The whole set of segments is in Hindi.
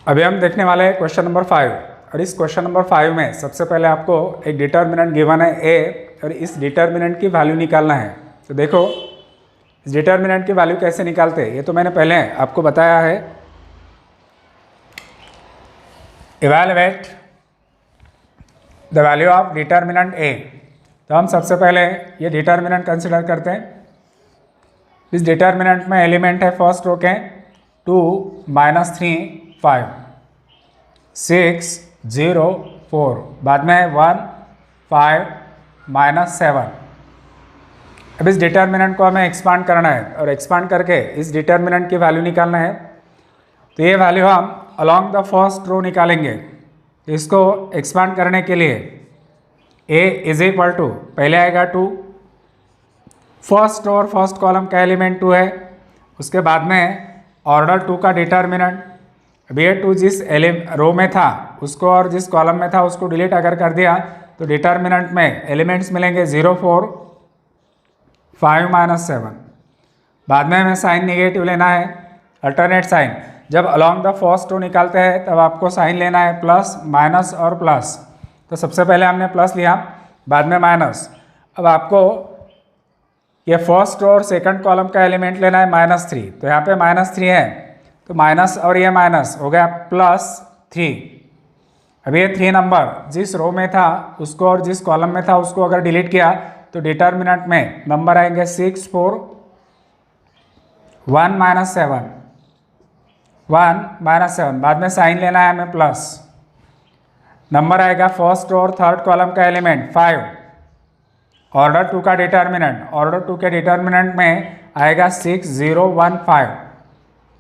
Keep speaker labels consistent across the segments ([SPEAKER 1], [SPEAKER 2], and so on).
[SPEAKER 1] अभी हम देखने वाले हैं क्वेश्चन नंबर 5। और इस क्वेश्चन नंबर 5 में सबसे पहले आपको एक डिटर्मिनेंट गिवन है ए, और इस डिटर्मिनेंट की वैल्यू निकालना है। तो देखो इस डिटर्मिनेंट की वैल्यू कैसे निकालते हैं, ये तो मैंने पहले आपको बताया है। Evaluate the value of determinant A. तो हम सबसे पहले ये डिटर्मिनेंट कंसिडर करते हैं। इस डिटर्मिनेंट में एलिमेंट है फर्स्ट रो के 2, -3, 5, 6, 0, 4, बाद में 1, 5, -7। अब इस डिटर्मिनेंट को हमें एक्सपांड करना है और एक्सपांड करके इस डिटर्मिनेंट की वैल्यू निकालना है। तो ये वैल्यू हम अलोंग द फर्स्ट रो निकालेंगे। तो इसको एक्सपांड करने के लिए a इज इक्वल टू पहले आएगा 2, फर्स्ट रो और फर्स्ट कॉलम का एलिमेंट 2 है, उसके बाद में ऑर्डर 2 का डिटर्मिनेंट। अब ये 2 जिस रो में था उसको और जिस कॉलम में था उसको डिलीट अगर कर दिया तो डिटर्मिनेंट में एलिमेंट्स मिलेंगे 0, 4, 5, -7। बाद में हमें साइन नेगेटिव लेना है, अल्टरनेट साइन। जब अलोंग द फर्स्ट रो निकालते हैं तब आपको साइन लेना है प्लस, माइनस और प्लस। तो सबसे पहले हमने प्लस लिया, बाद में माइनस। अब आपको ये फर्स्ट रो और सेकंड कॉलम का एलिमेंट लेना है -3। तो यहाँ पे -3 है, तो माइनस और ये माइनस हो गया +3। अब ये 3 नंबर जिस रो में था उसको और जिस कॉलम में था उसको अगर डिलीट किया तो डिटर्मिनेंट में नंबर आएंगे 6, 4, 1, -7, 1, -7। बाद में साइन लेना है हमें प्लस। नंबर आएगा फर्स्ट रो और थर्ड कॉलम का एलिमेंट 5, ऑर्डर 2 का डिटर्मिनेंट। ऑर्डर 2 के डिटर्मिनेंट में आएगा 6, 0, 1, 5,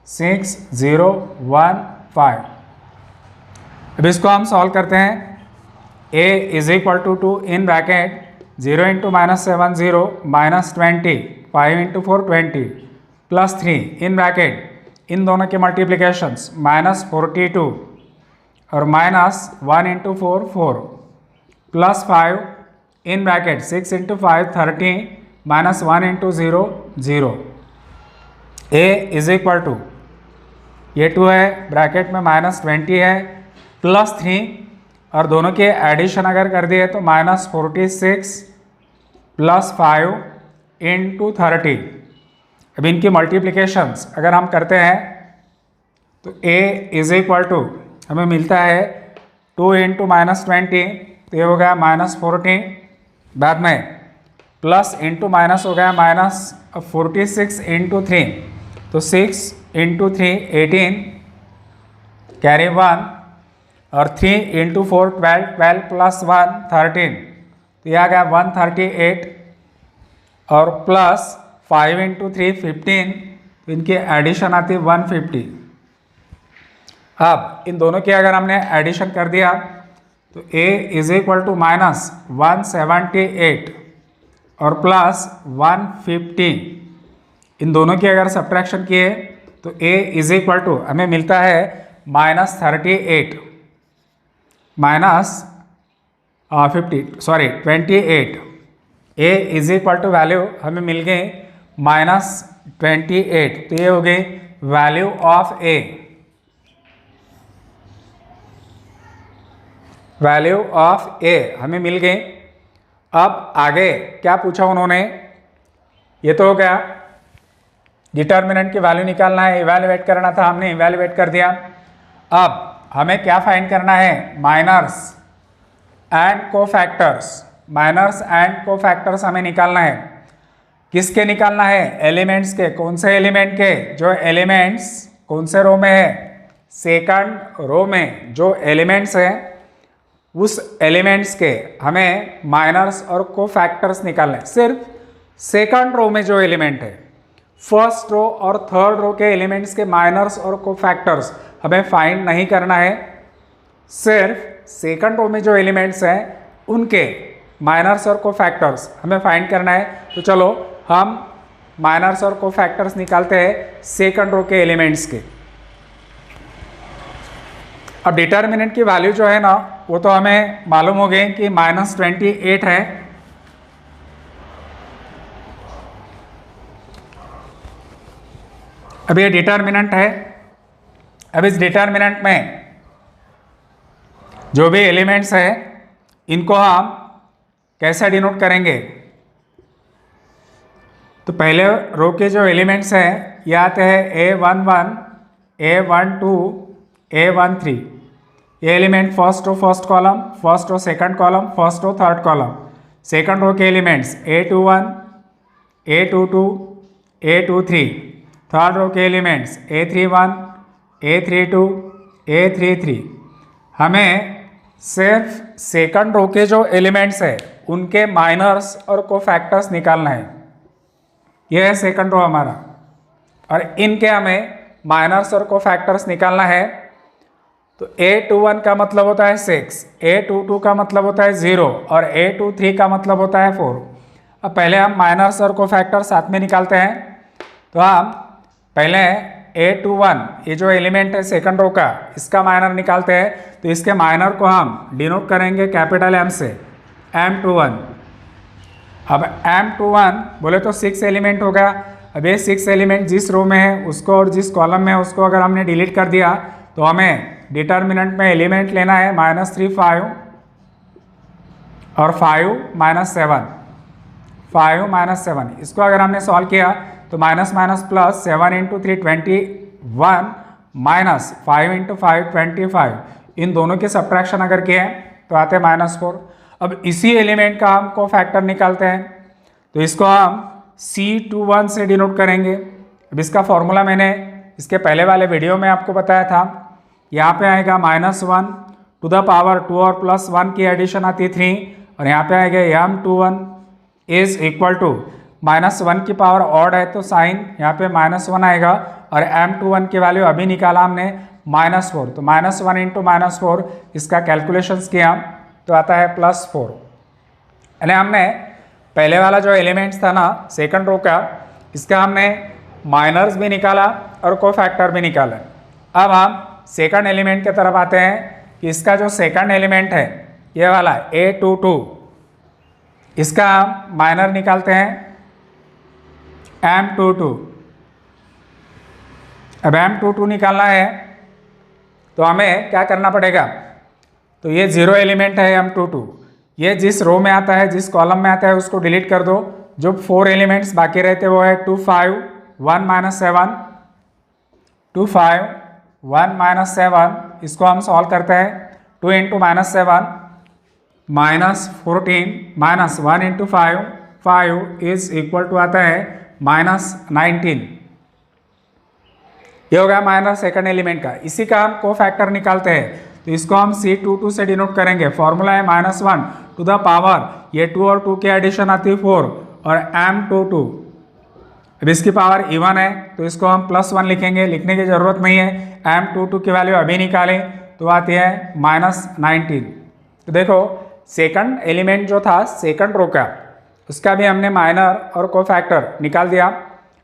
[SPEAKER 1] 6, 0, 1, 5। अब इसको हम सॉल्व करते हैं। a is equal to 2 in bracket 0 × -7, 0, -20, 5 × 4, 20, +3 in bracket in दोनों के मल्टीप्लिकेशंस -42 और -1 × 4, 4, +5 in bracket 6 × 5, 30, -1 × 0, 0। a is equal to ये 2 है, ब्रैकेट में -20 है, +3 और दोनों के एडिशन अगर कर दिए तो -46 + 5 × 30। अब इनकी मल्टीप्लिकेशंस अगर हम करते हैं तो a इज इक्वल टू हमें मिलता है 2 × -20, तो ये हो गया -14। बाद में प्लस इंटू माइनस हो गया -46 × 3, तो 6 × 3 18, कैरी 1 और 3 × 4 12, 12 + 1 13, तो यह आ गया 138 और प्लस 5 × 3 15, तो इनकी एडिशन आती है 150। अब इन दोनों की अगर हमने एडिशन कर दिया तो a इज इक्वल टू -178 और प्लस 150, इन दोनों की अगर सब्ट्रैक्शन किए तो a इज इक्वल टू हमें मिलता है -38 -28। a is equal to value हमें मिल गई -28, तो ये हो गई value of a। Value of a हमें मिल गई। अब आगे क्या पूछा उन्होंने, ये तो हो गया डिटर्मिनेंट की वैल्यू निकालना है, इवैल्यूएट करना था, हमने इवैल्यूएट कर दिया। अब हमें क्या फाइंड करना है, minors and cofactors. Minors and cofactors हमें निकालना है। किसके निकालना है, एलिमेंट्स के। कौन से एलिमेंट के, जो एलिमेंट्स कौन से रो में है, सेकंड रो में जो एलिमेंट्स है उस एलिमेंट्स के हमें माइनर्स और कोफैक्टर्स निकालने हैं। सिर्फ सेकंड रो में जो एलिमेंट है, फर्स्ट रो और थर्ड रो के एलिमेंट्स के माइनर्स और कोफैक्टर्स हमें फाइंड नहीं करना है। सिर्फ सेकंड रो में जो एलिमेंट्स हैं उनके माइनर्स और कोफैक्टर्स हमें फाइंड करना है। तो चलो हम माइनर्स और कोफैक्टर्स निकालते हैं सेकंड रो के एलिमेंट्स के। अब डिटर्मिनेंट की वैल्यू जो है ना वो तो हमें मालूम हो गई कि -28 है। अब ये डिटर्मिनेंट है, अब इस डिटर्मिनेंट में जो भी एलिमेंट्स है इनको हम कैसे डिनोट करेंगे? तो पहले रो के जो एलिमेंट्स हैं ये आते हैं A11, A12, A13। ये element first row first column, first row second column, first row third column. Second row के elements A21, A22, A23। Third row के एलिमेंट्स A31, A32, A33। हमें सिर्फ सेकंड रो के जो एलिमेंट्स है उनके माइनर्स और कोफैक्टर्स निकालना है। यह है सेकंड रो हमारा, और इनके हमें माइनर्स और कोफैक्टर्स निकालना है। तो A21 का मतलब होता है 6, A22 का मतलब होता है 0 और A23 का मतलब होता है 4। अब पहले हम माइनर्स और कोफैक्टर साथ में निकालते हैं। तो हम पहले A21 ये जो एलिमेंट है सेकंड रो का, इसका माइनर निकालते हैं। तो इसके माइनर को हम डिनोट करेंगे कैपिटल M से, M21। अब M21 बोले तो 6 एलिमेंट होगा। अब ये 6 एलिमेंट जिस रो में है उसको और जिस कॉलम में है उसको अगर हमने डिलीट कर दिया तो हमें डिटर्मिनेंट में एलिमेंट लेना है -3, 5 और 5 -7, 5 -7। इसको अगर हमने सॉल्व किया तो माइनस माइनस प्लस 7 × 3 21 माइनस 5 × 5 25। इन दोनों के सब्ट्रैक्शन अगर किए तो आते हैं -4। अब इसी एलिमेंट का हम कोफैक्टर निकालते हैं। तो इसको हम C21 से डिनोट करेंगे। अब इसका फॉर्मूला मैंने इसके पहले वाले वीडियो में आपको बताया था। यहाँ पे आएगा -1 टू द पावर 2 और +1 की एडिशन आती है 3, और यहाँ पे आएगा M21 इज इक्वल टू -1 की पावर ऑड है तो साइन यहाँ पे -1 आएगा, और M21 की वैल्यू अभी निकाला हमने -4। तो -1 × -4 इसका कैलकुलेशंस किया तो आता है +4। यानी हमने पहले वाला जो एलिमेंट्स था ना सेकंड रो का, इसका हमने माइनर्स भी निकाला और कोफैक्टर भी निकाला। अब हम सेकंड एलिमेंट की तरफ आते हैं कि इसका जो सेकंड एलिमेंट है ये वाला A22, इसका हम माइनर निकालते हैं M22। अब M22 निकालना है तो हमें क्या करना पड़ेगा? तो ये 0 एलिमेंट है M22, ये जिस रो में आता है जिस कॉलम में आता है उसको डिलीट कर दो। जो 4 एलिमेंट्स बाकी रहते वो है 2 5 1 -7, 2 5 1 -7। इसको हम सॉल्व करते हैं। 2 × -7 -14 -1 × 5 5 इज इक्वल टू आता है -19। ये हो गया माइनर सेकंड एलिमेंट का। इसी का हम कोफैक्टर निकालते हैं। तो इसको हम C22 से डिनोट करेंगे। फॉर्मूला है -1 टू द पावर, ये 2 और 2 की एडिशन आती है 4, और M22। अब इसकी पावर इवन है तो इसको हम +1 लिखेंगे, लिखने की जरूरत नहीं है। M22 की वैल्यू अभी निकालें तो आती है -19। तो देखो सेकंड एलिमेंट जो था सेकंड रो का, उसका भी हमने माइनर और कोफैक्टर निकाल दिया।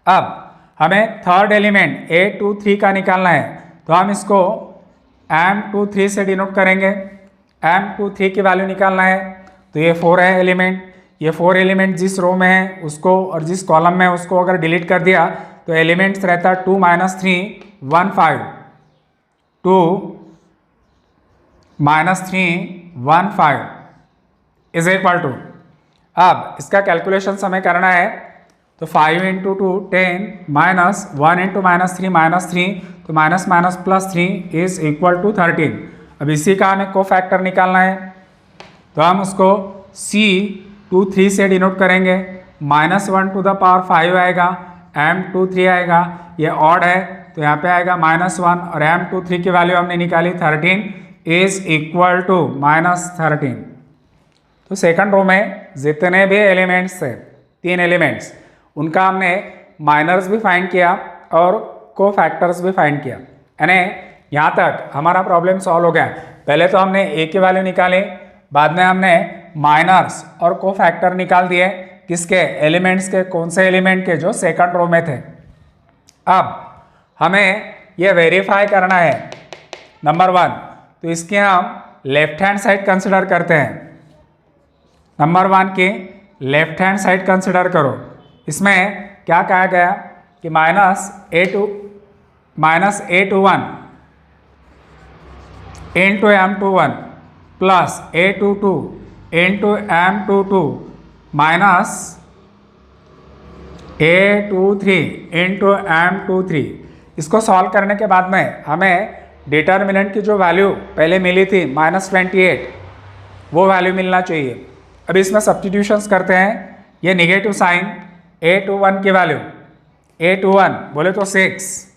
[SPEAKER 1] अब हमें थर्ड एलिमेंट A23 का निकालना है। तो हम इसको M23 से डिनोट करेंगे। M23 की वैल्यू निकालना है। तो ये 4 है एलिमेंट, ये 4 एलिमेंट जिस रो में है उसको और जिस कॉलम में है उसको अगर डिलीट कर दिया तो एलिमेंट्स रहता 2 - 3 1 5, 2 - 3 1 5 इज इक्वल टू। अब इसका कैलकुलेशन हमें करना है। तो 5 × 2 10 -1 × -3 तो minus minus +3 is equal to 13। अब इसी का हमें कोफैक्टर निकालना है। तो हम उसको C23 से डिनोट करेंगे। -1 टू द पावर 5 आएगा, M23 आएगा, ये ऑड है तो यहाँ पे आएगा -1, और M23 की वैल्यू हमने निकाली 13 इज इक्वल टू -13। तो सेकंड रो में जितने भी एलिमेंट्स थे 3 एलिमेंट्स, उनका हमने माइनर्स भी फाइंड किया और कोफैक्टर्स भी फाइंड किया। यानी यहाँ तक हमारा प्रॉब्लम सॉल्व हो गया। पहले तो हमने ए की वैल्यू निकाली, बाद में हमने माइनर्स और कोफैक्टर निकाल दिए। किसके? एलिमेंट्स के। कौन से एलिमेंट के? जो सेकंड रो में थे। अब हमें ये वेरीफाई करना है नंबर 1, तो इसकी हम लेफ्ट हैंड साइड कंसिडर करते हैं। नंबर 1 की लेफ्ट हैंड साइड कंसिडर करो। इसमें क्या कहा गया कि -A21 into M21 plus A22 into M22 minus A23 into M23। इसको सॉल्व करने के बाद में हमें डिटर्मिनेंट की जो वैल्यू पहले मिली थी -28, वो वैल्यू मिलना चाहिए। अब इसमें सब्स्टिट्यूशंस करते हैं। ये नेगेटिव साइन A21 की वैल्यू, A21 बोले तो 6,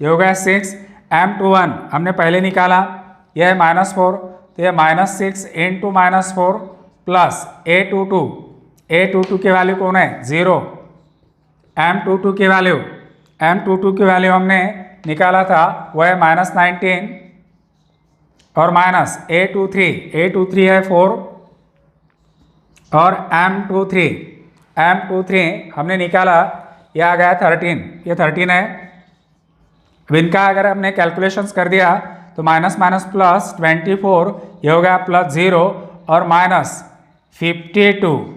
[SPEAKER 1] ये हो गया 6। M21 हमने पहले निकाला, यह है -4, तो यह -6 इंटू -4 प्लस A22 की वैल्यू कौन है 0। M22 की वैल्यू हमने निकाला था, वह है -19 और माइनस A23 है 4 और M23 हमने निकाला, यह आ गया 13, ये 13 है। अब इनका अगर हमने कैलकुलेशंस कर दिया तो माइनस माइनस प्लस 24, ये हो गया +0 और -52।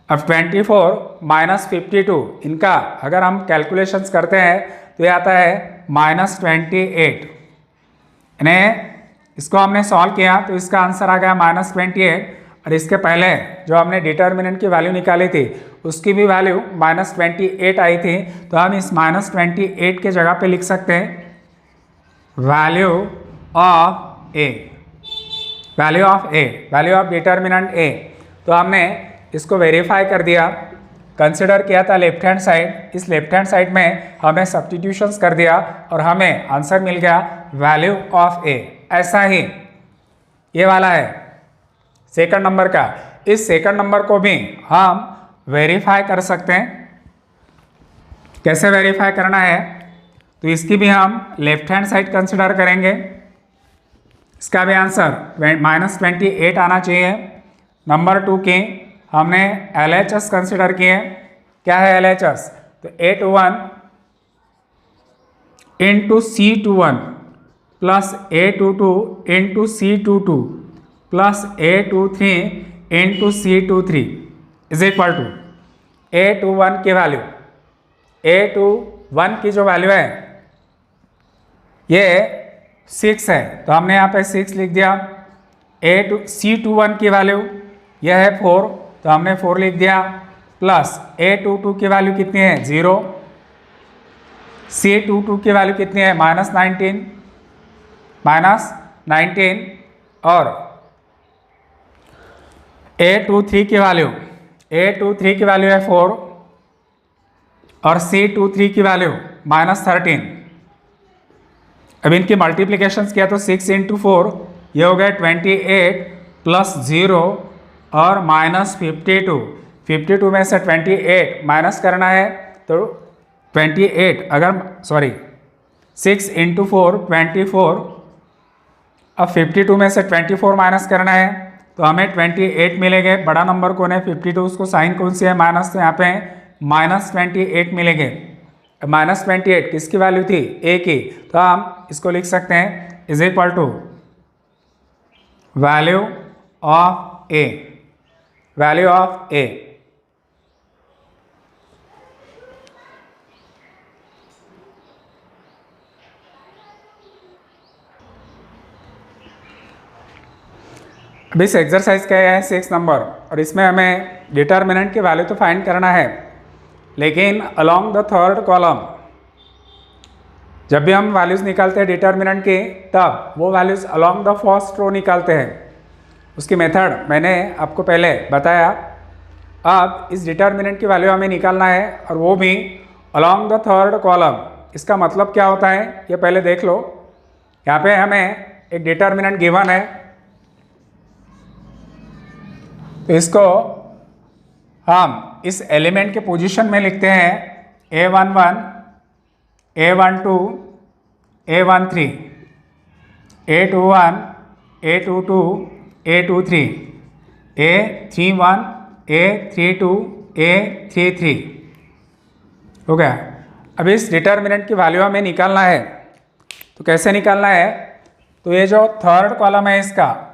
[SPEAKER 1] अब 24 -52 इनका अगर हम कैलकुलेशंस करते हैं तो ये आता है -28। यानी इसको हमने सॉल्व किया तो इसका आंसर आ गया -28, और इसके पहले जो हमने डिटर्मिनेंट की वैल्यू निकाली थी उसकी भी वैल्यू -28 आई थी। तो हम इस -28 के जगह पे लिख सकते हैं वैल्यू ऑफ डिटर्मिनेंट ए। तो हमने इसको वेरीफाई कर दिया, कंसिडर किया था लेफ्ट हैंड साइड। इस लेफ्ट हैंड साइड में हमने सब्स्टिट्यूशंस कर दिया और हमें आंसर मिल गया वैल्यू ऑफ ए। ऐसा ही ये वाला है सेकंड नंबर का। इस सेकंड नंबर को भी हम वेरीफाई कर सकते हैं। कैसे वेरीफाई करना है, तो इसकी भी हम लेफ्ट हैंड साइड कंसिडर करेंगे। इसका भी आंसर -28 आना चाहिए। नंबर 2 की हमने LHS कंसिडर किए। क्या है LHS, तो A21 into C21 plus A22 into C22 plus A23 into C23 is equal to A21 की वैल्यू, A21 की जो वैल्यू है ये 6 है, तो हमने यहाँ पे 6 लिख दिया। C21 की वैल्यू यह है 4, तो हमने 4 लिख दिया, प्लस A22 की वैल्यू कितनी है 0, C22 की वैल्यू कितनी है -19 और A23 की वैल्यू है 4 और C23 की वैल्यू -13। अब इनकी मल्टीप्लिकेशंस किया तो 6 इंटू 4 ये हो गया 28 प्लस 0 और -52 में से 28 माइनस करना है तो 6 इंटू 4 24। अब 52 में से 24 माइनस करना है तो हमें 28 मिलेंगे। बड़ा नंबर कौन है 52, उसको साइन कौन सी है माइनस, तो यहाँ पे -28 मिलेंगे। -28 किसकी वैल्यू थी ए की, तो हम इसको लिख सकते हैं is equal to value of A. अब इस एक्सरसाइज का है 6 नंबर, और इसमें हमें डिटर्मिनेंट की वैल्यू तो फाइंड करना है, लेकिन अलोंग द थर्ड कॉलम जब भी हम वैल्यूज़ निकालते हैं डिटर्मिनेंट की, तब वो values along the first row निकालते हैं। उसकी मेथड मैंने आपको पहले बताया। अब इस डिटर्मिनेंट की वैल्यू हमें निकालना है और वो भी अलोंग द थर्ड कॉलम। इसका मतलब क्या होता है ये पहले देख लो। यहाँ पे हमें एक डिटर्मिनेंट गिवन है, तो इसको हम इस एलिमेंट के पोजीशन में लिखते हैं A11, A12, A13, A21, A22, A23, A31, A32, A33 हो गया। अब इस डिटर्मिनेंट की वैल्यू हमें निकालना है, तो कैसे निकालना है, तो ये जो थर्ड कॉलम है इसका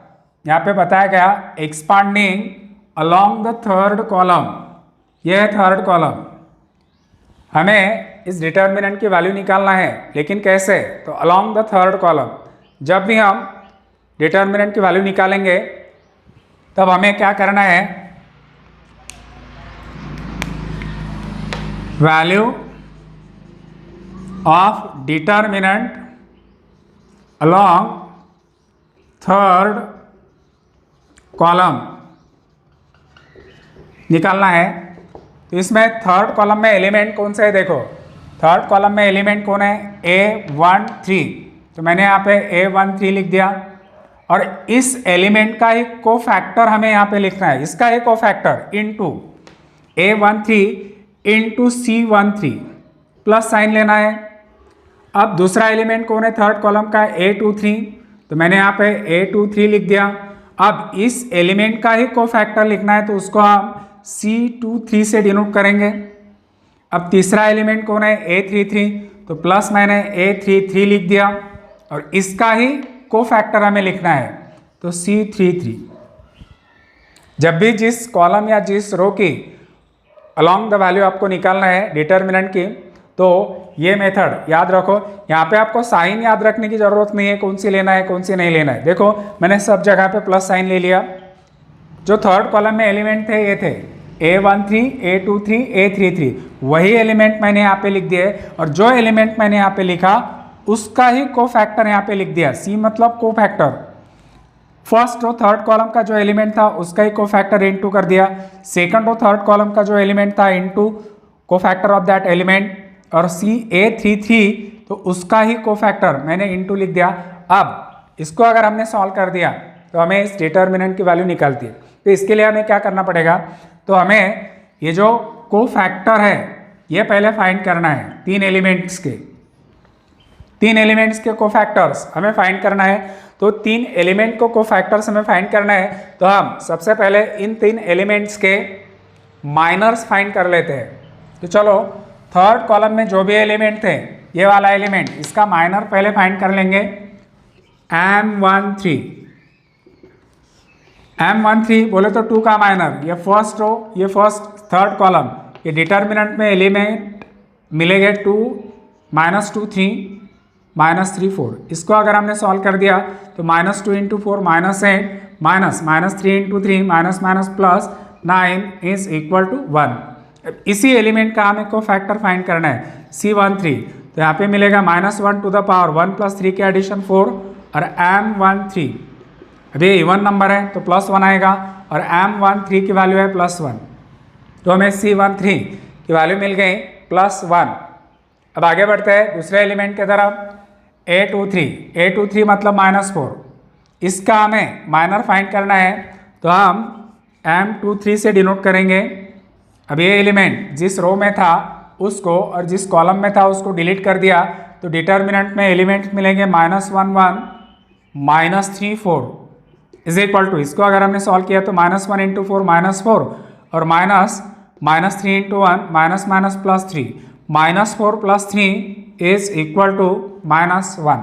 [SPEAKER 1] यहाँ पे बताया गया expanding along the third column, ये है थर्ड कॉलम। हमें इस डिटर्मिनेंट की वैल्यू निकालना है, लेकिन कैसे, तो अलोंग द थर्ड कॉलम। जब भी हम डिटर्मिनेंट की वैल्यू निकालेंगे तब हमें क्या करना है, value of determinant along third column निकालना है। तो इसमें थर्ड कॉलम में एलिमेंट कौन से है, देखो थर्ड कॉलम में एलिमेंट कौन है, A13। तो मैंने यहाँ पे A13 लिख दिया और इस एलिमेंट का ही कोफैक्टर हमें यहाँ पे लिखना है, इसका ही cofactor into A13 into C13 plus sign लेना है। अब दूसरा एलिमेंट कौन है थर्ड कॉलम का, A23। तो मैंने यहाँ पे A23 लिख दिया। अब इस एलिमेंट का ही कोफैक्टर लिखना है तो उसको हम C23 से डिनोट करेंगे। अब तीसरा एलिमेंट कौन है, A33। तो प्लस मैंने A33 लिख दिया और इसका ही कोफैक्टर हमें लिखना है तो C33। जब भी जिस कॉलम या जिस रो की अलोंग द वैल्यू आपको निकालना है डिटर्मिनेंट की, तो ये मेथड याद रखो। यहाँ पे आपको साइन याद रखने की जरूरत नहीं है, कौन सी लेना है कौन सी नहीं लेना है। देखो मैंने सब जगह पे प्लस साइन ले लिया। जो थर्ड कॉलम में एलिमेंट थे ये थे A13, A23, A33, वही एलिमेंट मैंने यहाँ पे लिख दिए और जो एलिमेंट मैंने यहाँ पे लिखा उसका ही कोफैक्टर यहाँ पे लिख दिया। C मतलब कोफैक्टर, फर्स्ट और थर्ड कॉलम का जो एलिमेंट था उसका ही कोफैक्टर इनटू कर दिया, सेकंड और थर्ड कॉलम का जो एलिमेंट था into cofactor of that element, और A33 तो उसका ही कोफैक्टर मैंने इनटू लिख दिया। अब इसको अगर हमने सॉल्व कर दिया तो हमें इस डिटर्मिनेंट की वैल्यू निकालती है। तो इसके लिए हमें क्या करना पड़ेगा, तो हमें ये जो कोफैक्टर है ये पहले फाइंड करना है। तीन एलिमेंट्स के कोफैक्टर्स हमें फाइंड करना है। तो तीन एलिमेंट को कोफैक्टर्स हमें फाइंड करना है तो हम सबसे पहले इन तीन एलिमेंट्स के माइनर्स फाइंड कर लेते हैं। तो चलो थर्ड कॉलम में जो भी एलिमेंट थे, ये वाला एलिमेंट, इसका माइनर पहले फाइंड कर लेंगे। M13 बोले तो 2 का माइनर, ये फर्स्ट रो, ये फर्स्ट थर्ड कॉलम, ये डिटर्मिनेंट में एलिमेंट मिलेंगे 2, -2 3, -3 4। इसको अगर हमने सॉल्व कर दिया तो -2 × 4 -8, -3 × 3 minus plus 9 is equal to 1। इसी एलिमेंट का हमें को फैक्टर फाइंड करना है C13। तो यहाँ पे मिलेगा -1 टू द पावर 1 + 3 के एडिशन 4 और M13 अभी इवन नंबर है तो +1 आएगा और M13 की वैल्यू है +1। तो हमें C13 की वैल्यू मिल गई +1। अब आगे बढ़ते हैं दूसरे एलिमेंट की तरफ। A23 मतलब -4, इसका हमें माइनर फाइंड करना है तो हम M23 से डिनोट करेंगे। अब ये एलिमेंट जिस रो में था उसको और जिस कॉलम में था उसको डिलीट कर दिया तो डिटर्मिनेंट में एलिमेंट मिलेंगे -1 1, -3 4 इज इक्वल टू, इसको अगर हमने सॉल्व किया तो -1 × 4 -4 और -3 × 1 -+3, -4 + 3 इज इक्वल टू -1।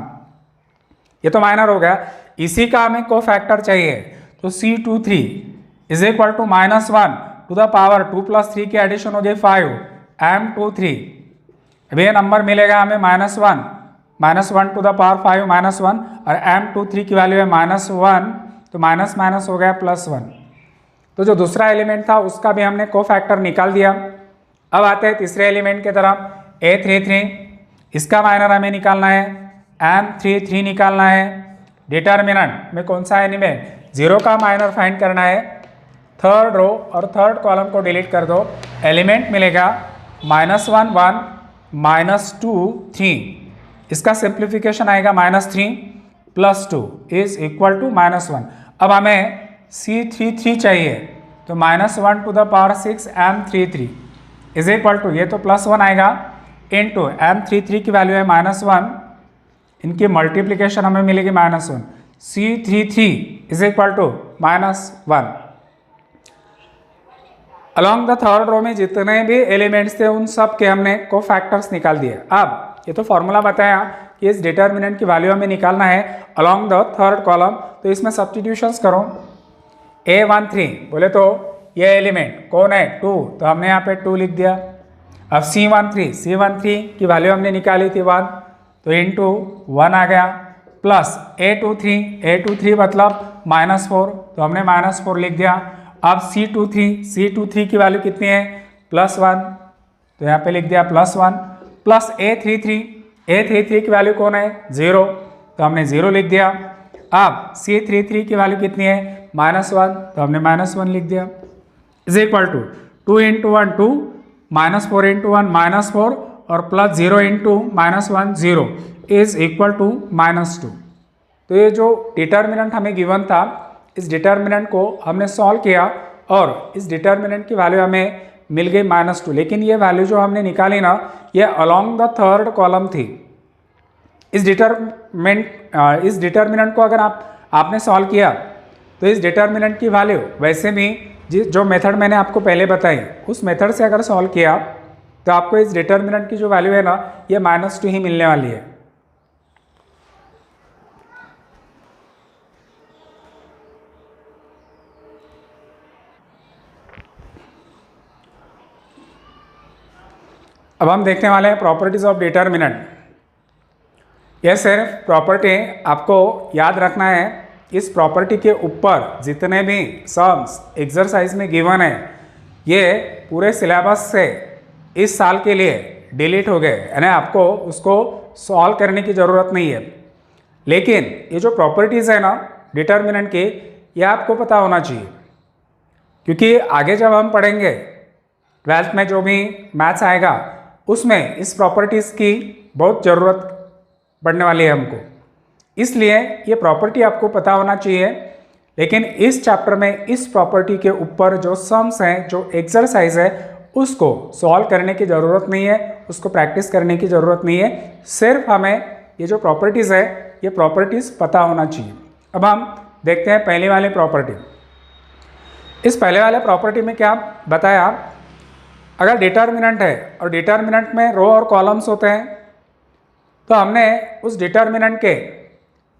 [SPEAKER 1] ये तो माइनर हो गया। इसी का हमें को फैक्टर चाहिए तो C23 is equal to -1 to the power 2 + 3 की एडिशन हो गई 5 M23। अभी ये नंबर मिलेगा हमें -1 टू द पावर 5 -1 और M23 की वैल्यू है -1 तो माइनस हो गया +1। तो जो दूसरा एलिमेंट था उसका भी हमने को फैक्टर निकाल दिया। अब आते हैं तीसरे एलिमेंट की तरफ A33, इसका माइनर हमें निकालना है, M33 निकालना है। डिटर्मिनेंट में कौन सा एलिमेंट, 0 का माइनर फाइंड करना है। थर्ड रो और थर्ड कॉलम को डिलीट कर दो, एलिमेंट मिलेगा -1 1, -2 3, इसका सिंप्लीफिकेशन आएगा -3 + 2 इज इक्वल टू -1। अब हमें C33 चाहिए तो -1 to the power 6 M33 is equal to, ये तो +1 आएगा इनटू M33 की वैल्यू है -1, इनकी मल्टीप्लिकेशन हमें मिलेगी -1, C33 is equal to -1। Along the third row में जितने भी एलिमेंट्स थे उन सब के हमने को फैक्टर्स निकाल दिए। अब ये तो फॉर्मूला बताया कि इस डिटर्मिनेंट की वैल्यू हमें निकालना है अलॉन्ग द थर्ड कॉलम, तो इसमें सब्स्टिट्यूशंस करो। A13 बोले तो ये एलिमेंट कौन है, 2, तो हमने यहाँ पे 2 लिख दिया। अब C13 की वैल्यू हमने निकाली थी 1 तो इनटू 1 आ गया प्लस A23 मतलब -4, तो हमने -4 लिख दिया। अब C23 की वैल्यू कितनी है? +1, तो यहाँ पे लिख दिया +1, प्लस A33 की वैल्यू कौन है? 0, तो हमने 0 लिख दिया। अब C33 की वैल्यू कितनी है? -1, तो हमने -1 लिख दिया। इज इक्वल टू 2 × 1 2, -4 × 1 -4 और प्लस 0 × -1 0 इज इक्वल टू -2। तो ये जो डिटर्मिनेंट हमें गिवन था, इस डिटर्मिनेंट को हमने सॉल्व किया और इस डिटर्मिनेंट की वैल्यू हमें मिल गई -2। लेकिन ये वैल्यू जो हमने निकाली ना, ये अलोंग द थर्ड कॉलम थी। इस डिटर्मिनेंट को अगर आपने सॉल्व किया तो इस डिटर्मिनेंट की वैल्यू वैसे भी जो मेथड मैंने आपको पहले बताई उस मेथड से अगर सॉल्व किया तो आपको इस डिटर्मिनेंट की जो वैल्यू है ना, ये -2 ही मिलने वाली है। अब हम देखने वाले हैं प्रॉपर्टीज ऑफ डिटर्मिनेंट। यह सिर्फ प्रॉपर्टी आपको याद रखना है। इस प्रॉपर्टी के ऊपर जितने भी सम्स एक्सरसाइज में गिवन है, ये पूरे सिलेबस से इस साल के लिए डिलीट हो गए, यानी आपको उसको सॉल्व करने की ज़रूरत नहीं है। लेकिन ये जो प्रॉपर्टीज़ है ना डिटर्मिनेंट की, ये आपको पता होना चाहिए, क्योंकि आगे जब हम पढ़ेंगे 12th में जो भी मैथ्स आएगा उसमें इस प्रॉपर्टीज़ की बहुत ज़रूरत पड़ने वाली है हमको। इसलिए ये प्रॉपर्टी आपको पता होना चाहिए। लेकिन इस चैप्टर में इस प्रॉपर्टी के ऊपर जो सम्स हैं, जो एक्सरसाइज है, उसको सॉल्व करने की ज़रूरत नहीं है, उसको प्रैक्टिस करने की ज़रूरत नहीं है। सिर्फ हमें ये जो प्रॉपर्टीज़ है, ये प्रॉपर्टीज़ पता होना चाहिए। अब हम देखते हैं पहले वाले प्रॉपर्टी। इस पहले वाले प्रॉपर्टी में क्या बताया, अगर डिटर्मिनेंट है और डिटर्मिनेंट में रो और कॉलम्स होते हैं, तो हमने उस डिटर्मिनेंट के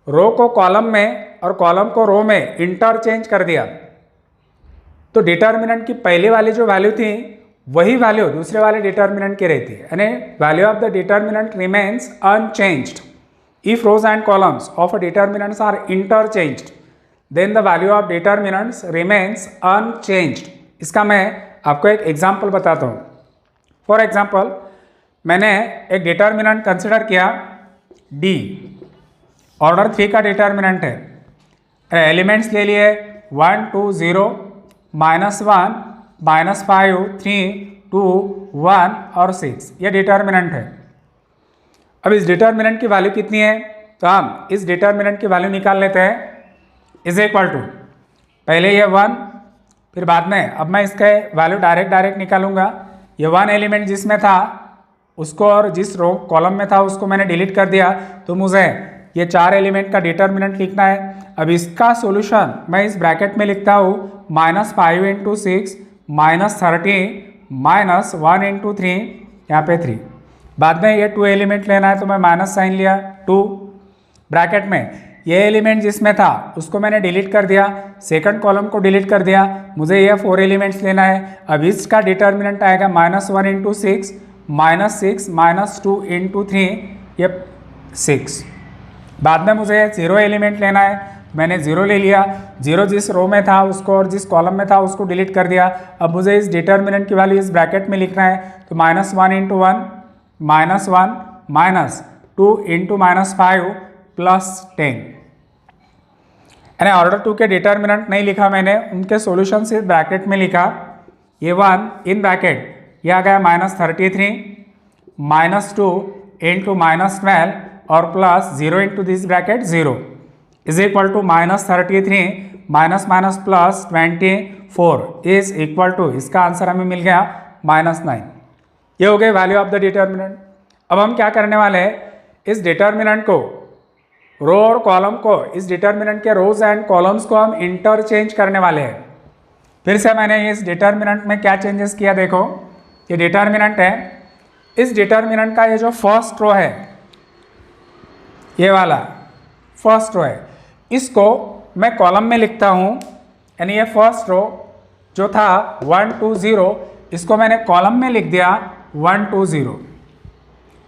[SPEAKER 1] रो को कॉलम में और कॉलम को रो में इंटरचेंज कर दिया, तो डिटर्मिनेंट की पहले वाली जो वैल्यू थी वही वैल्यू दूसरे वाले डिटर्मिनेंट की रहती है, यानी value of the determinant remains unchanged. If rows and columns of a determinants are interchanged, then the value of determinants remains unchanged. इसका मैं आपको एक एग्जाम्पल बताता हूँ। फॉर एग्जाम्पल, मैंने एक डिटर्मिनेंट कंसिडर किया डी, ऑर्डर 3 का डिटर्मिनेंट है। एलिमेंट्स ले लिए 1 2 0, -1 -5 3 2 1 और 6, ये डिटर्मिनेंट है। अब इस डिटर्मिनेंट की वैल्यू कितनी है, तो हम इस डिटर्मिनेंट की वैल्यू निकाल लेते हैं। इज इक्वल टू, पहले ये 1, फिर बाद में, अब मैं इसके वैल्यू डायरेक्ट निकालूंगा। ये 1 एलिमेंट जिसमें था उसको और जिस रो कॉलम में था उसको मैंने डिलीट कर दिया, तो मुझे ये 4 एलिमेंट का डिटर्मिनेंट लिखना है। अब इसका सॉल्यूशन मैं इस ब्रैकेट में लिखता हूँ -5 × 6 -30 -1 × 3, यहाँ पे 3। बाद में ये 2 एलिमेंट लेना है, तो मैं माइनस साइन लिया 2 ब्रैकेट में। ये एलिमेंट जिसमें था उसको मैंने डिलीट कर दिया, सेकंड कॉलम को डिलीट कर दिया, मुझे ये 4 एलिमेंट्स लेना है। अब इसका डिटर्मिनेंट आएगा -1 × 6 -6 -2 × 3, ये 6। बाद में मुझे 0 एलिमेंट लेना है, मैंने 0 ले लिया। 0 जिस रो में था उसको और जिस कॉलम में था उसको डिलीट कर दिया। अब मुझे इस डिटर्मिनेंट की वैल्यू इस ब्रैकेट में लिखना है, तो -1 × 1 -1 -2 × -5 +10, यानी ऑर्डर 2 के डिटर्मिनेंट नहीं लिखा मैंने, उनके सॉल्यूशन से ब्रैकेट में लिखा। ये 1 इन ब्रैकेट, ये आ गया -33 -2 × -12 और plus 0 × this bracket 0 is equal to -33 +24 is equal to, इसका आंसर हमें मिल गया -9। ये हो गए वैल्यू ऑफ द डिटर्मिनेंट। अब हम क्या करने वाले हैं, इस डिटर्मिनेंट को, रो और कॉलम को, इस डिटर्मिनेंट के रोज एंड कॉलम्स को हम इंटरचेंज करने वाले हैं। फिर से मैंने इस डिटर्मिनेंट में क्या चेंजेस किया, देखो ये डिटर्मिनेंट है। इस डिटर्मिनेंट का ये जो फर्स्ट रो है, ये वाला फर्स्ट रो है, इसको मैं कॉलम में लिखता हूँ, यानी ये फर्स्ट रो जो था 1 2 0, इसको मैंने कॉलम में लिख दिया 1 2 0।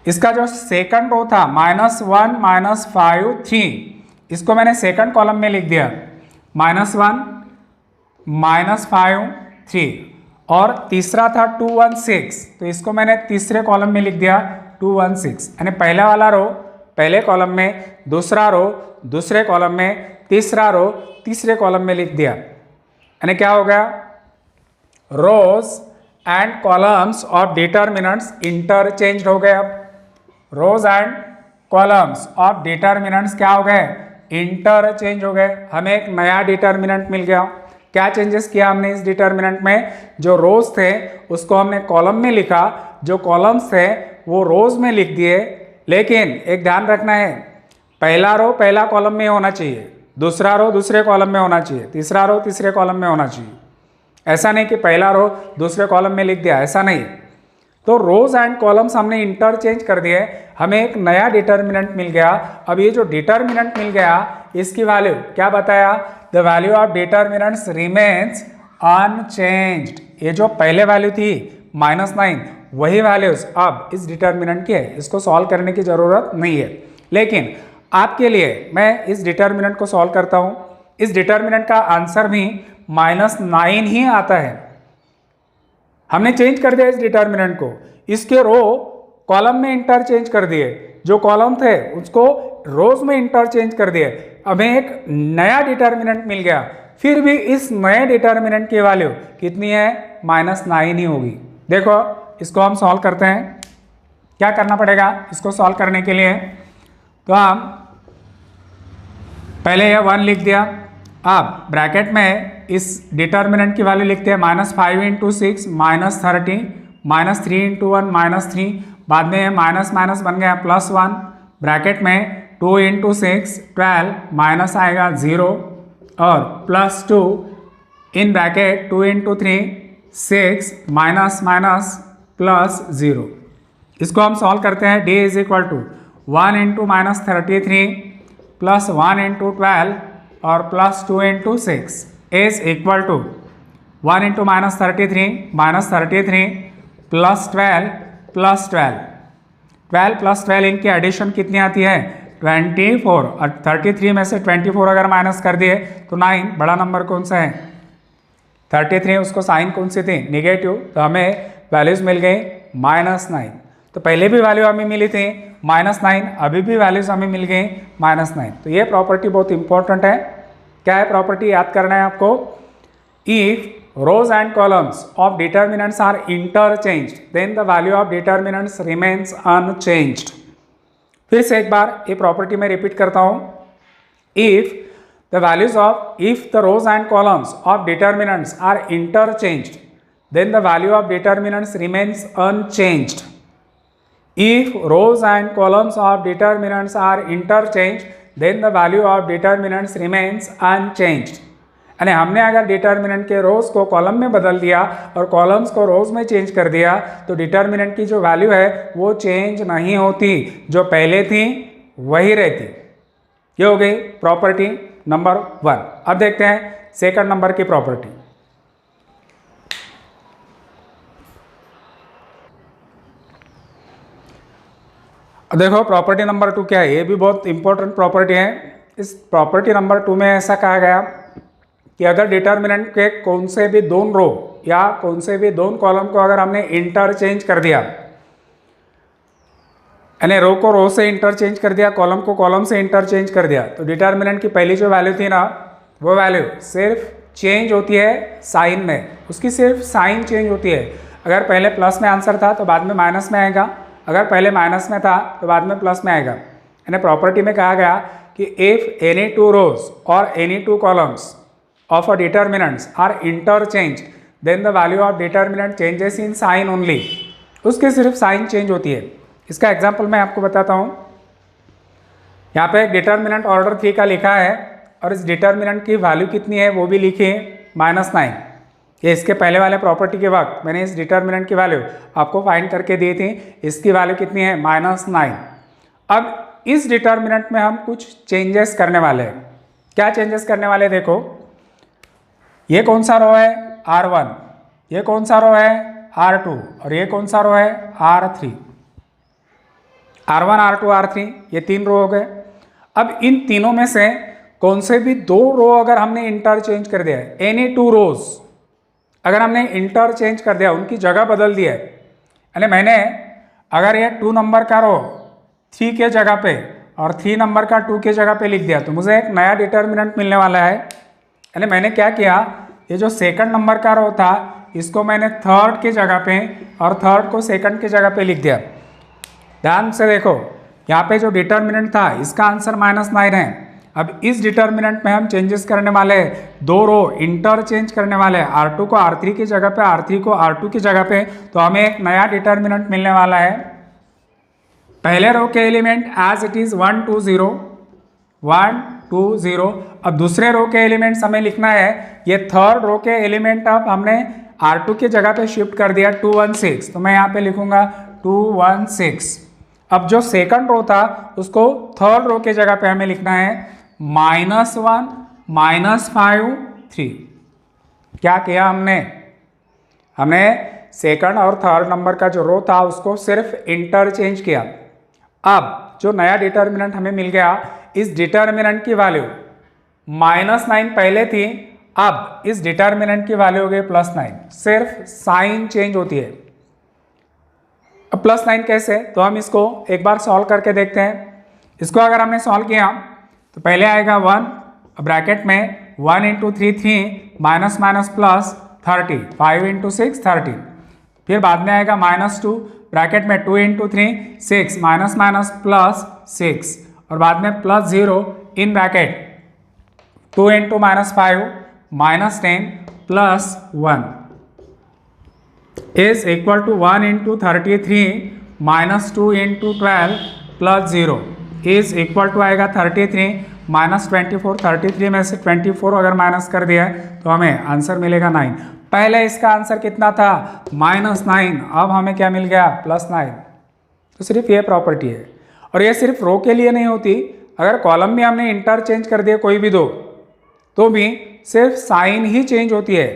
[SPEAKER 1] इसका जो सेकंड रो था -1 -5 3, इसको मैंने सेकंड कॉलम में लिख दिया -1 -5 3, और तीसरा था 2 1 6, तो इसको मैंने तीसरे कॉलम में लिख दिया 2 1 6, यानी पहला वाला रो पहले कॉलम में, दूसरा रो दूसरे कॉलम में, तीसरा रो तीसरे कॉलम में लिख दिया। यानी क्या हो गया, rows and columns of determinants interchange हो गए। अब rows and columns of determinants क्या हो गए, इंटरचेंज हो गए। हमें एक नया डिटर्मिनेंट मिल गया। क्या चेंजेस किया हमने इस डिटर्मिनेंट में, जो रोज थे उसको हमने कॉलम में लिखा, जो कॉलम्स थे वो रोज में लिख दिए। लेकिन एक ध्यान रखना है, पहला रो पहला कॉलम में होना चाहिए, दूसरा रो दूसरे कॉलम में होना चाहिए, तीसरा रो तीसरे कॉलम में होना चाहिए। ऐसा नहीं कि पहला रो दूसरे कॉलम में लिख दिया, ऐसा नहीं। तो रोज एंड कॉलम्स हमने इंटरचेंज कर दिए, हमें एक नया डिटर्मिनेंट मिल गया। अब ये जो डिटर्मिनेंट मिल गया इसकी वैल्यू क्या बताया, the value of determinants remains unchanged. ये जो पहले वैल्यू थी -9, वही वैल्यूज अब इस डिटर्मिनेंट की है, इसको सॉल्व करने की जरूरत नहीं है। लेकिन आपके लिए मैं इस डिटर्मिनेंट को सॉल्व करता हूं। इस डिटर्मिनेंट का आंसर भी -9 ही आता है। हमने चेंज कर दिया इस डिटर्मिनेंट को, इसके रो कॉलम में इंटरचेंज कर दिए, जो कॉलम थे उसको रोज में इंटरचेंज कर दिए। हमें एक नया डिटर्मिनेंट मिल गया, फिर भी इस नए डिटर्मिनेंट की वैल्यू कितनी है, -9 ही होगी। देखो इसको हम सॉल्व करते हैं। क्या करना पड़ेगा इसको सॉल्व करने के लिए, तो हम पहले यह 1 लिख दिया। अब ब्रैकेट में इस डिटर्मिनेंट की वैल्यू लिखते हैं -5 × 6 -30, -3 × 1 -3, बाद में माइनस माइनस बन गया +1, ब्रैकेट में 2 × 6 12, माइनस आएगा 0 और +2 इन ब्रैकेट 2 × 3 6, माइनस माइनस +0। इसको हम सॉल्व करते हैं। d = 1 × -33 + 1 × 12 और +2 × 6 is equal to 1 × -33 -33 + 12 + 12, 12 + 12 इनकी एडिशन कितनी आती है 24, और 33 में से 24 अगर माइनस कर दिए तो 9, बड़ा नंबर कौन सा है 33, उसको साइन कौन सी थी निगेटिव, तो हमें वैल्यूज मिल गई -9। तो पहले भी वैल्यू हमें मिली थी -9, अभी भी वैल्यूज हमें मिल गई -9। तो ये प्रॉपर्टी बहुत इंपॉर्टेंट है। क्या है प्रॉपर्टी, याद करना है आपको। If rows and columns of determinants are interchanged then the value of determinants remains unchanged। फिर से एक बार ये प्रॉपर्टी में रिपीट करता हूं। if the values of if the rows and columns of determinants are interchanged then the value of determinants remains unchanged। if rows and columns of determinants are interchanged then the value of determinants remains unchanged। यानी हमने अगर डिटर्मिनेंट के रोज को कॉलम में बदल दिया और कॉलम्स को रोज में चेंज कर दिया तो डिटर्मिनेंट की जो वैल्यू है वो चेंज नहीं होती, जो पहले थी वही रहती। ये हो गई प्रॉपर्टी नंबर 1। अब देखते हैं सेकंड नंबर की प्रॉपर्टी। देखो प्रॉपर्टी नंबर 2 क्या है, ये भी बहुत इंपॉर्टेंट प्रॉपर्टी है। इस प्रॉपर्टी नंबर 2 में ऐसा कहा गया कि अगर डिटर्मिनेंट के कौन से भी दोनों रो या कौन से भी दोनों कॉलम को अगर हमने इंटरचेंज कर दिया, यानी रो को रो से इंटरचेंज कर दिया, कॉलम को कॉलम से इंटरचेंज कर दिया, तो डिटर्मिनेंट की पहली जो वैल्यू थी ना वो वैल्यू सिर्फ चेंज होती है साइन में, उसकी सिर्फ साइन चेंज होती है। अगर पहले प्लस में आंसर था तो बाद में माइनस में आएगा, अगर पहले माइनस में था तो बाद में प्लस में आएगा। यानी प्रॉपर्टी में कहा गया कि इफ एनी टू रोज और any two columns of a determinants are interchanged then the value of determinant changes in sign only। उसकी सिर्फ साइन चेंज होती है। इसका एग्जांपल मैं आपको बताता हूँ। यहाँ पे डिटर्मिनेंट ऑर्डर 3 का लिखा है और इस डिटर्मिनेंट की वैल्यू कितनी है वो भी लिखी है -9। ये इसके पहले वाले प्रॉपर्टी के वक्त मैंने इस डिटर्मिनेंट की वैल्यू आपको फाइंड करके दी थी, इसकी वैल्यू कितनी है -9। अब इस डिटर्मिनेंट में हम कुछ चेंजेस करने वाले हैं। क्या चेंजेस करने वाले देखो, ये कौन सा रो है R1, ये कौन सा रो है R2 और ये कौन सा रो है R3। R1 R2 R3 ये 3 रो हो गए। अब इन तीनों में से कौन से भी 2 रो अगर हमने इंटरचेंज कर दिया है, एनी 2 रोज अगर हमने इंटरचेंज कर दिया, उनकी जगह बदल दिया है, यानी मैंने अगर ये 2 नंबर का रो 3 के जगह पे और 3 नंबर का 2 के जगह पे लिख दिया तो मुझे एक नया डिटर्मिनेंट मिलने वाला है। यानी मैंने क्या किया, ये जो सेकंड नंबर का रो था इसको मैंने थर्ड की जगह पे और थर्ड को सेकंड की जगह पे लिख दिया। ध्यान से देखो, यहाँ पे जो डिटर्मिनेंट था इसका आंसर -9 है। अब इस डिटर्मिनेंट में हम चेंजेस करने वाले हैं, 2 रो इंटरचेंज करने वाले हैं, R2 को R3 की जगह पे, R3 को R2 की जगह पे, तो हमें एक नया डिटर्मिनेंट मिलने वाला है। पहले रो के एलिमेंट एज इट इज 1 2 0 1 2 0। अब दूसरे रो के एलिमेंट्स हमें लिखना है, ये थर्ड रो के एलिमेंट अब हमने R2 की जगह पे शिफ्ट कर दिया 2 1 6, तो मैं यहाँ पे लिखूंगा 2 1 6। अब जो सेकंड रो था उसको थर्ड रो के जगह पे हमें लिखना है -1 -5 3। क्या किया हमने सेकंड और थर्ड नंबर का जो रो था उसको सिर्फ इंटरचेंज किया। अब जो नया डिटर्मिनेंट हमें मिल गया, इस डिटर्मिनेंट की वैल्यू -9 पहले थी, अब इस डिटर्मिनेंट की वैल्यू हो गई +9, सिर्फ साइन चेंज होती है। अब +9 कैसे, तो हम इसको एक बार सॉल्व करके देखते हैं। इसको अगर हमने सॉल्व किया तो पहले आएगा 1, ब्रैकेट में 1 × 3 3 माइनस माइनस प्लस 30, 5 × 6 30। फिर बाद में आएगा -2, ब्रैकेट में 2 × 3 6 माइनस माइनस प्लस 6, और बाद में +0 in bracket 2 × -5 -10 plus 1 is equal to 1 × 33 -2 × 12 plus 0 is equal to आएगा 33 -24। 33 में से 24 अगर माइनस कर दिया तो हमें आंसर मिलेगा 9। पहले इसका आंसर कितना था -9, अब हमें क्या मिल गया +9। तो सिर्फ ये प्रॉपर्टी है, और ये सिर्फ रो के लिए नहीं होती, अगर कॉलम में हमने इंटरचेंज कर दिया कोई भी 2 तो भी सिर्फ साइन ही चेंज होती है।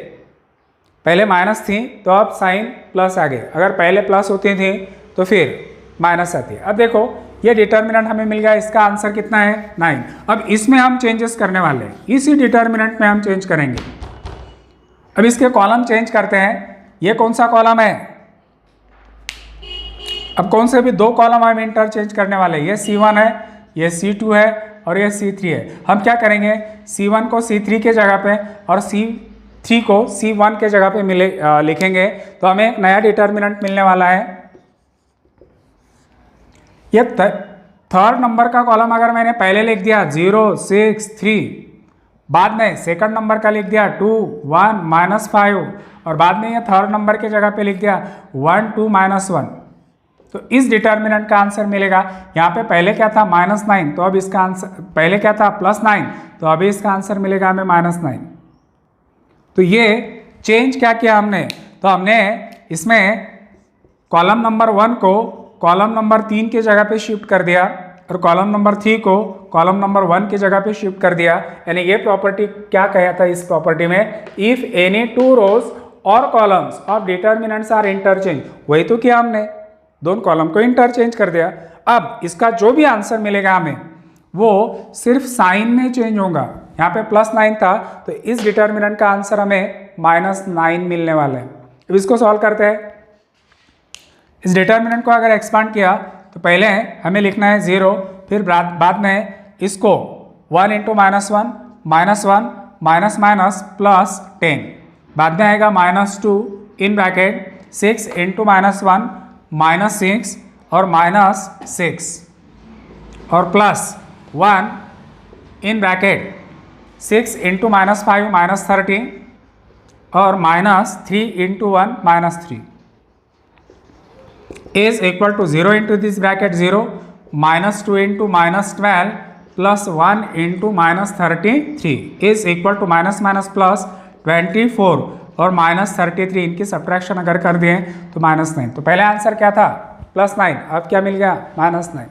[SPEAKER 1] पहले माइनस थी तो अब साइन प्लस आ गए, अगर पहले प्लस होती थी तो फिर माइनस आती है। अब देखो ये डिटर्मिनेंट हमें मिल गया, इसका आंसर कितना है 9। अब इसमें हम चेंजेस करने वाले हैं, इसी डिटर्मिनेंट में हम चेंज करेंगे। अब इसके कॉलम चेंज करते हैं। ये कौन सा कॉलम है, अब कौन से भी 2 कॉलम हम इंटरचेंज करने वाले हैं, ये C1 है, ये C2 है और ये C3 है। हम क्या करेंगे, C1 को C3 के जगह पे और C3 को C1 के जगह पे लिखेंगे तो हमें एक नया डिटर्मिनेंट मिलने वाला है। ये थर्ड नंबर का कॉलम अगर मैंने पहले लिख दिया 0 6 3, बाद में सेकंड नंबर का लिख दिया 2 1 -5, और बाद में ये थर्ड नंबर के जगह पे लिख दिया 1 2 -1, तो इस डिटर्मिनेंट का आंसर मिलेगा। यहाँ पे पहले क्या था -9, तो अब इसका आंसर, पहले क्या था +9, तो अभी इसका आंसर मिलेगा हमें -9। तो ये चेंज क्या किया हमने, तो हमने इसमें कॉलम नंबर 1 को कॉलम नंबर 3 के जगह पे शिफ्ट कर दिया और कॉलम नंबर 3 को कॉलम नंबर 1 के जगह पे शिफ्ट कर दिया। यानी ये प्रॉपर्टी क्या कहा था इस प्रॉपर्टी में, if any 2 rows or columns of determinants are interchange, वही तो किया हमने, दोनों कॉलम को इंटरचेंज कर दिया। अब इसका जो भी आंसर मिलेगा हमें वो सिर्फ साइन में चेंज होगा। यहाँ पे +9 था तो इस डिटर्मिनेंट का आंसर हमें -9 मिलने वाला है। अब इसको सॉल्व करते हैं। इस डिटर्मिनेंट को अगर एक्सपांड किया तो पहले हमें लिखना है 0, फिर बाद में इसको 1 × -1 -1 माइनस माइनस प्लस 10, बाद में आएगा -2 इन ब्रैकेट 6 × -1 -6 और -6 और प्लस 1 इन ब्रैकेट 6 × -5 -30 और -3 × 1 -3 is equal to 0 into this bracket 0 -2 into -12 plus 1 into -33 is equal to minus minus plus 24 और -33, इनकी सब्ट्रैक्शन अगर कर दिए तो -9। तो पहले आंसर क्या था +9, अब क्या मिल गया -9।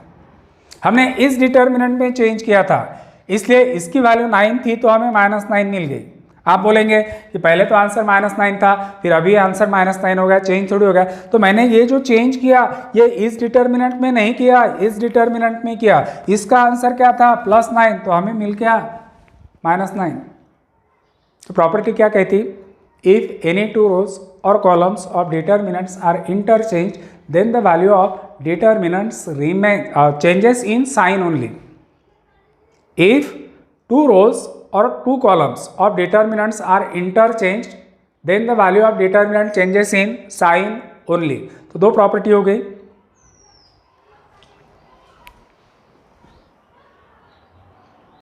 [SPEAKER 1] हमने इस डिटर्मिनेंट में चेंज किया था इसलिए इसकी वैल्यू 9 थी तो हमें -9 मिल गई। आप बोलेंगे कि पहले तो आंसर -9 था, फिर अभी आंसर -9 हो गया, चेंज थोड़ी हो गया। तो मैंने ये जो चेंज किया ये इस डिटर्मिनेंट में नहीं किया, इस डिटर्मिनेंट में किया। इसका आंसर क्या था +9, तो हमें मिल गया -9। तो प्रॉपर्टी क्या कहती, if any two rows or columns of determinants are interchange then the value of determinants remain changes in sign only. If two rows or two columns of determinants are interchanged then the value of determinant changes in sign only। तो दो प्रॉपर्टी हो गई।